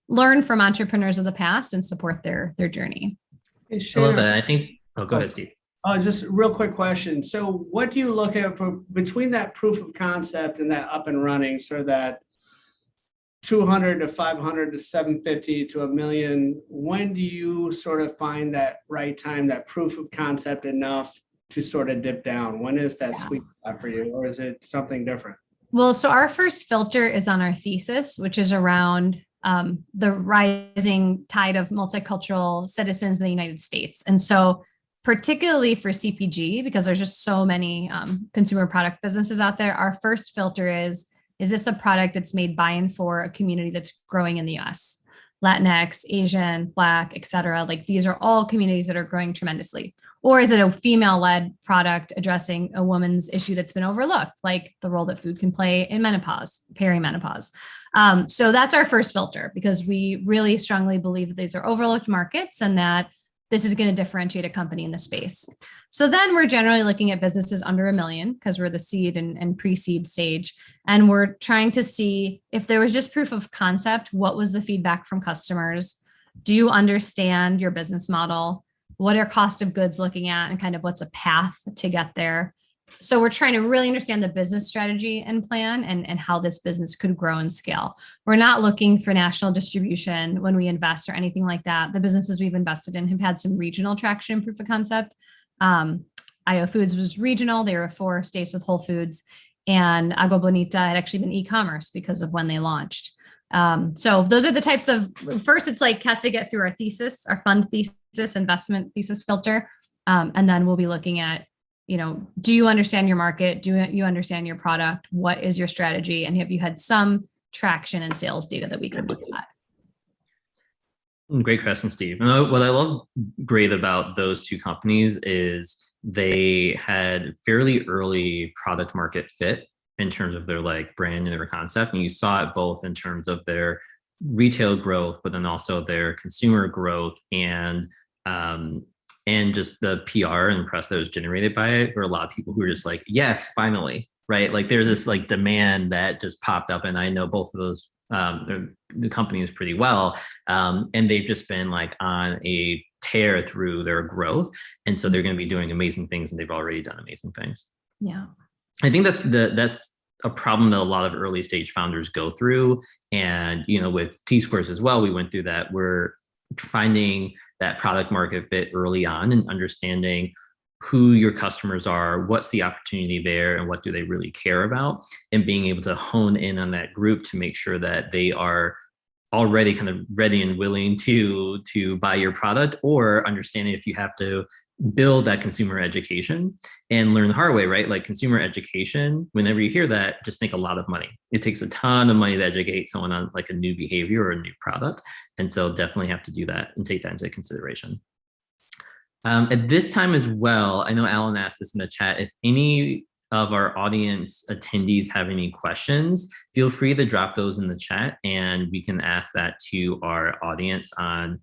learn from entrepreneurs of the past and support their journey. Hey, I love that. I think, go ahead, Steve. Just a real quick question. So what do you look at for between that proof of concept and that up and running, sort of that 200 to 500 to 750 to $1 million? When do you sort of find that right time, that proof of concept enough to sort of dip down? When is that sweet spot for you, or is it something different? Well, so our first filter is on our thesis, which is around the rising tide of multicultural citizens in the United States. And so particularly for CPG, because there's just so many consumer product businesses out there, our first filter is this a product that's made by and for a community that's growing in the US? Latinx, Asian, Black, et cetera. Like these are all communities that are growing tremendously. Or is it a female-led product addressing a woman's issue that's been overlooked, like the role that food can play in menopause, perimenopause? So that's our first filter, because we really strongly believe that these are overlooked markets and that this is going to differentiate a company in the space. So then we're generally looking at businesses under $1 million, because we're the seed and pre-seed stage. And we're trying to see if there was just proof of concept, what was the feedback from customers? Do you understand your business model? What are cost of goods looking at, and kind of what's a path to get there? So we're trying to really understand the business strategy and plan and how this business could grow and scale. We're not looking for national distribution when we invest or anything like that. The businesses we've invested in have had some regional traction and proof of concept. IO Foods was regional. They were 4 states with Whole Foods, and Agua Bonita had actually been e-commerce because of when they launched. So those are the types of, first it's like has to get through our thesis, our fund thesis, investment thesis filter. And then we'll be looking at, do you understand your market? Do you understand your product? What is your strategy? And have you had some traction and sales data that we can look at? Great question, Steve. And what I love great about those two companies is they had fairly early product market fit in terms of their like brand and their concept. And you saw it both in terms of their retail growth, but then also their consumer growth and just the PR and press that was generated by it. Were a lot of people who were just like, yes, finally, right? Like there's this like demand that just popped up. And I know both of those, the companies pretty well. And they've just been like on a tear through their growth. And so they're going to be doing amazing things, and they've already done amazing things. Yeah. I think that's a problem that a lot of early stage founders go through. And, with T-Squares as well, we went through that. We're finding that product market fit early on and understanding who your customers are, what's the opportunity there, and what do they really care about, and being able to hone in on that group to make sure that they are already kind of ready and willing to buy your product, or understanding if you have to build that consumer education and learn the hard way, right? Like consumer education, whenever you hear that, just think a lot of money. It takes a ton of money to educate someone on like a new behavior or a new product. And so definitely have to do that and take that into consideration. At this time as well, I know Alan asked this in the chat, if any of our audience attendees have any questions, feel free to drop those in the chat and we can ask that to our audience on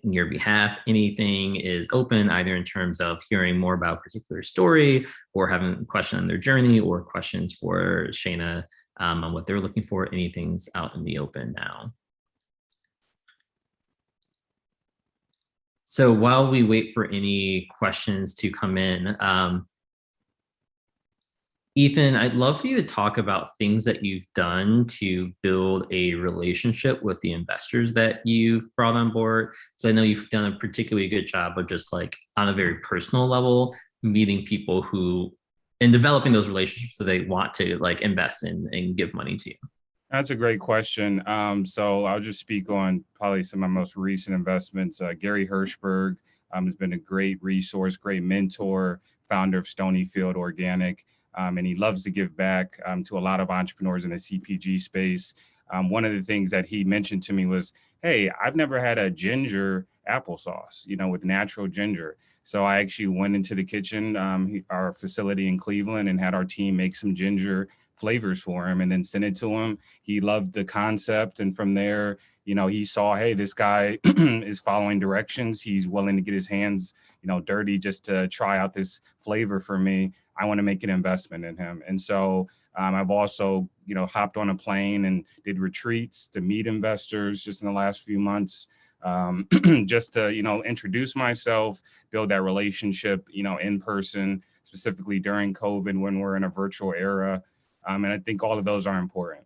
your behalf. Anything is open, either in terms of hearing more about a particular story or having a question on their journey or questions for Shayna on what they're looking for. Anything's out in the open now. So while we wait for any questions to come in, Ethan, I'd love for you to talk about things that you've done to build a relationship with the investors that you've brought on board. So I know you've done a particularly good job of just like on a very personal level, meeting people who, and developing those relationships so they want to like invest in and give money to you. That's a great question. So I'll just speak on probably some of my most recent investments. Gary Hirschberg has been a great resource, great mentor, founder of Stonyfield Organic. And he loves to give back to a lot of entrepreneurs in the CPG space. One of the things that he mentioned to me was, hey, I've never had a ginger applesauce, with natural ginger. So I actually went into the kitchen, our facility in Cleveland, and had our team make some ginger flavors for him and then sent it to him. He loved the concept. And from there, he saw, hey, this guy is following directions. He's willing to get his hands, dirty just to try out this flavor for me. I want to make an investment in him. And so I've also, hopped on a plane and did retreats to meet investors just in the last few months, just to, introduce myself, build that relationship, in person, specifically during COVID when we're in a virtual era. And I think all of those are important.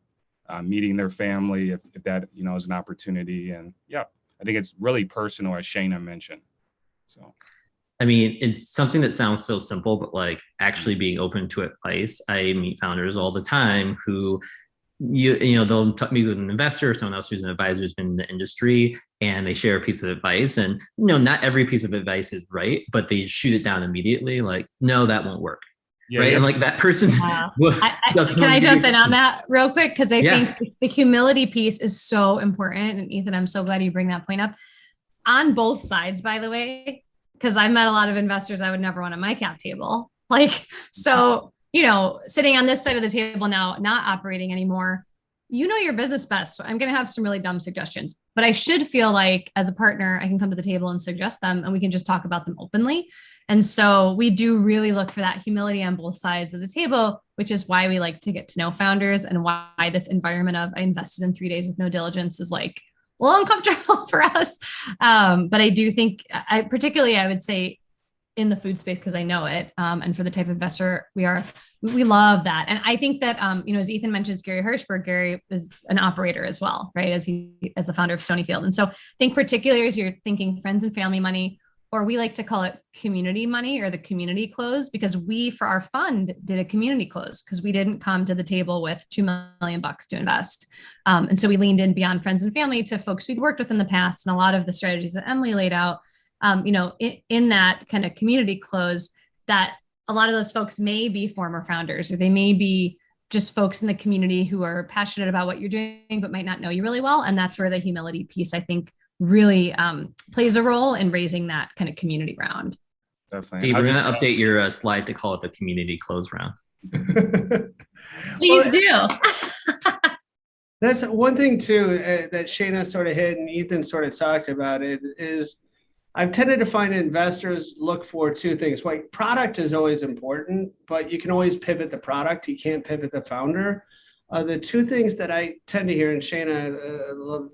Meeting their family, if that, is an opportunity. And yeah, I think it's really personal, as Shayna mentioned. So. I mean, it's something that sounds so simple, but like actually being open to advice. I meet founders all the time who, they'll meet with an investor or someone else who's an advisor who's been in the industry, and they share a piece of advice. And not every piece of advice is right, but they shoot it down immediately. Like, no, that won't work. Yeah, right? yeah. And like that person Can I jump in on that real quick? Because I Yeah. think the humility piece is so important. And Ethan, I'm so glad you bring that point up on both sides, by the way, because I've met a lot of investors I would never want at my cap table. Like, so, sitting on this side of the table now, not operating anymore, you know your business best. So I'm going to have some really dumb suggestions, but I should feel like as a partner, I can come to the table and suggest them and we can just talk about them openly. And so we do really look for that humility on both sides of the table, which is why we like to get to know founders and why this environment of I invested in 3 days with no diligence is like a little uncomfortable for us. But I do think I would say in the food space, because I know it. And for the type of investor we are, we love that. And I think that, as Ethan mentions, Gary Hirschberg, Gary is an operator as well, right? As the founder of Stonyfield. And so I think particularly as you're thinking friends and family money, or we like to call it community money or the community close, because we, for our fund, did a community close because we didn't come to the table with $2 million to invest. And so we leaned in beyond friends and family to folks we'd worked with in the past. And a lot of the strategies that Emily laid out, in that kind of community close, that a lot of those folks may be former founders, or they may be just folks in the community who are passionate about what you're doing, but might not know you really well. And that's where the humility piece, I think, really plays a role in raising that kind of community round. Definitely. Steve, we're going to update your slide to call it the community close round. Please do. That's one thing too that Shayna sort of hit and Ethan sort of talked about it is I've tended to find investors look for two things. Like product is always important, but you can always pivot the product. You can't pivot the founder. The two things that I tend to hear, and Shayna, love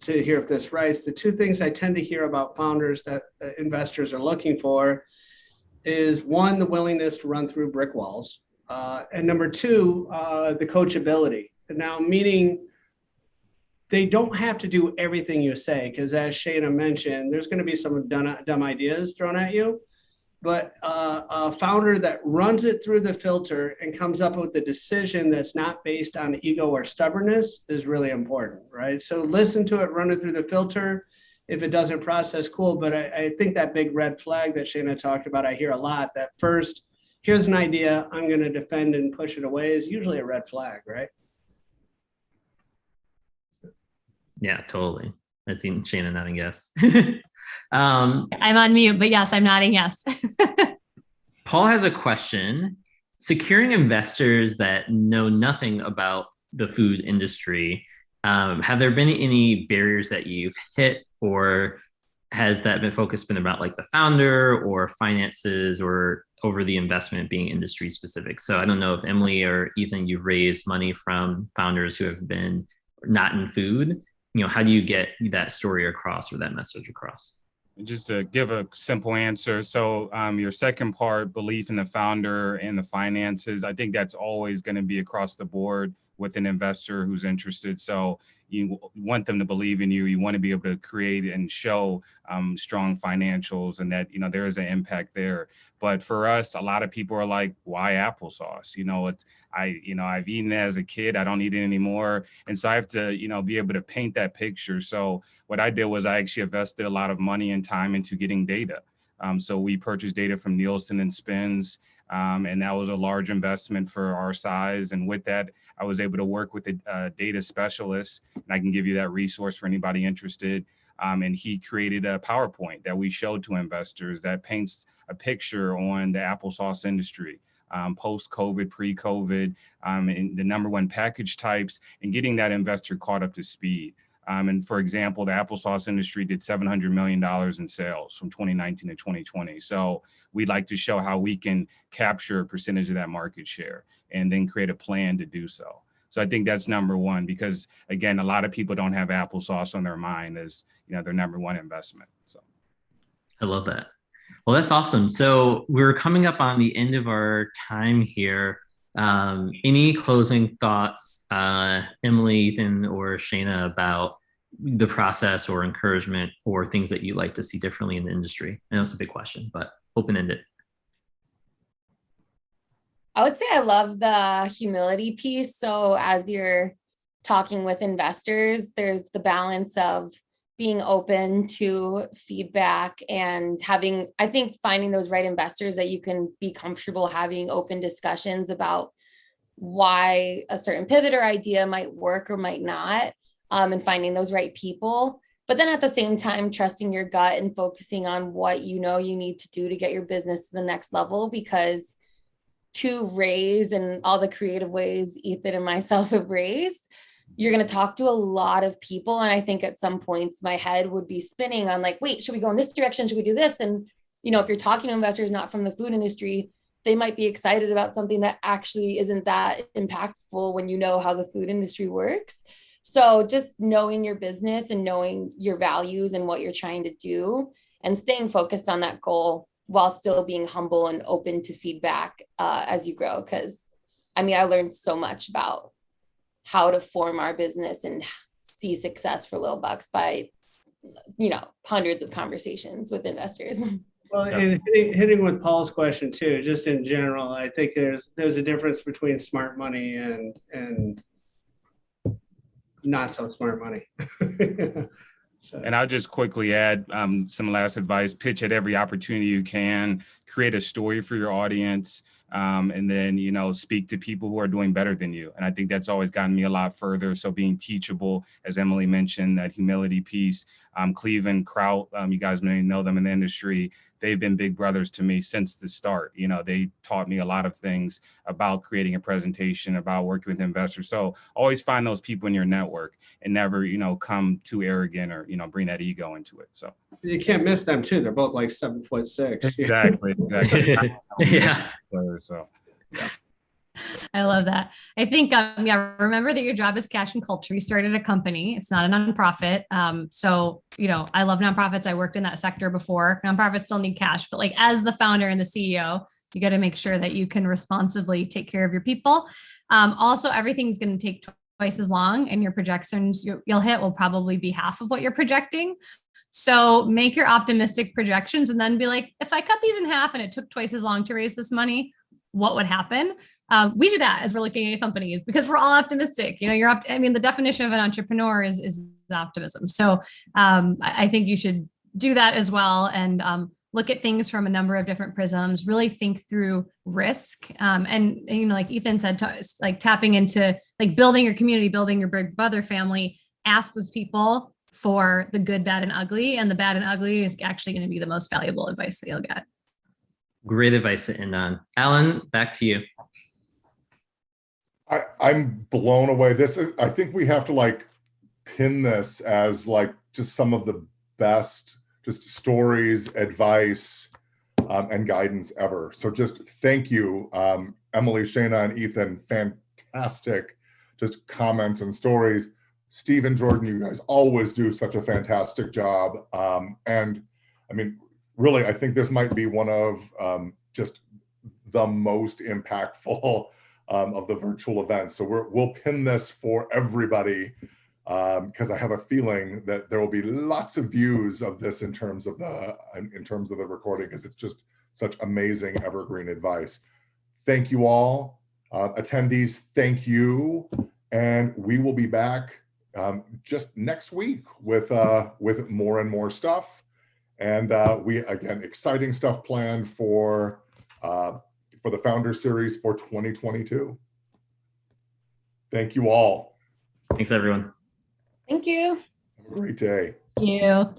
to hear if this right, the two things I tend to hear about founders that investors are looking for is one, the willingness to run through brick walls. And number two, the coachability. Now, meaning they don't have to do everything you say, because as Shayna mentioned, there's going to be some dumb ideas thrown at you. But a founder that runs it through the filter and comes up with a decision that's not based on ego or stubbornness is really important, right? So listen to it, run it through the filter. If it doesn't process, cool. But I think that big red flag that Shayna talked about, I hear a lot, that first, here's an idea, I'm going to defend and push it away, is usually a red flag, right? Yeah, totally. I've seen Shayna nodding yes. I'm on mute, but yes, I'm nodding yes. Paul has a question. Securing investors that know nothing about the food industry, have there been any barriers that you've hit, or has that been about like the founder or finances or over the investment being industry specific? So I don't know if Emily or Ethan, you've raised money from founders who have been not in food. How do you get that story across or that message across? Just to give a simple answer. So your second part, belief in the founder and the finances, I think that's always going to be across the board with an investor who's interested. So you want them to believe in you. You want to be able to create and show strong financials, and that, there is an impact there. But for us, a lot of people are like, why applesauce? I've eaten it as a kid. I don't eat it anymore. And so I have to, be able to paint that picture. So what I did was I actually invested a lot of money and time into getting data. So we purchased data from Nielsen and Spins. And that was a large investment for our size. And with that, I was able to work with a data specialist, and I can give you that resource for anybody interested. And he created a PowerPoint that we showed to investors that paints a picture on the applesauce industry, post-COVID, pre-COVID, and the number one package types, and getting that investor caught up to speed. And for example, the applesauce industry did $700 million in sales from 2019 to 2020. So we'd like to show how we can capture a percentage of that market share and then create a plan to do so. So I think that's number one, because again, a lot of people don't have applesauce on their mind as, their number one investment. So I love that. Well, that's awesome. So we're coming up on the end of our time here. Any closing thoughts, Emily, Ethan, or Shayna, about the process or encouragement or things that you like to see differently in the industry? I know it's a big question, but open-ended. I would say I love the humility piece. So as you're talking with investors, there's the balance of being open to feedback and I think finding those right investors that you can be comfortable having open discussions about why a certain pivot or idea might work or might not, and finding those right people. But then at the same time, trusting your gut and focusing on what you know you need to do to get your business to the next level, because to raise and all the creative ways Ethan and myself have raised, you're going to talk to a lot of people. And I think at some points my head would be spinning on like, wait, should we go in this direction? Should we do this? And, if you're talking to investors not from the food industry, they might be excited about something that actually isn't that impactful when you know how the food industry works. So just knowing your business and knowing your values and what you're trying to do and staying focused on that goal while still being humble and open to feedback as you grow. Because I learned so much about how to form our business and see success for little bucks by, hundreds of conversations with investors. Well, and hitting with Paul's question too, just in general, I think there's a difference between smart money and not so smart money. So. And I'll just quickly add some last advice: pitch at every opportunity you can, create a story for your audience, and then, speak to people who are doing better than you. And I think that's always gotten me a lot further. So being teachable, as Emily mentioned, that humility piece. Cleveland Kraut, you guys may know them in the industry. They've been big brothers to me since the start. They taught me a lot of things about creating a presentation, about working with investors. So always find those people in your network and never, come too arrogant or, bring that ego into it. So you can't miss them too. They're both like 7'6". Exactly. Yeah. So, yeah. I love that. I think, remember that your job is cash and culture. You started a company. It's not a nonprofit. So, I love nonprofits. I worked in that sector before. Nonprofits still need cash, but like as the founder and the CEO, you got to make sure that you can responsibly take care of your people. Also, everything's going to take twice as long, and your projections you'll hit will probably be half of what you're projecting. So make your optimistic projections and then be like, if I cut these in half and it took twice as long to raise this money, what would happen? We do that as we're looking at companies because we're all optimistic. The definition of an entrepreneur is optimism. So I think you should do that as well and look at things from a number of different prisms, really think through risk. And like Ethan said, like tapping into like building your community, building your big brother family, ask those people for the good, bad, and ugly. And the bad and ugly is actually going to be the most valuable advice that you'll get. Great advice to end on. Alan, back to you. I'm blown away. I think we have to like pin this as like just some of the best just stories, advice, and guidance ever. So just thank you, Emily, Shayna, and Ethan. Fantastic just comments and stories. Steve and Jordan, you guys always do such a fantastic job. And really, I think this might be one of just the most impactful of the virtual events. So we'll pin this for everybody because I have a feeling that there will be lots of views of this in terms of the recording, because it's just such amazing evergreen advice. Thank you all. Attendees, thank you. And we will be back just next week with more and more stuff. And again, exciting stuff planned for the Founder Series for 2022. Thank you all. Thanks, everyone. Thank you. Have a great day. Thank you.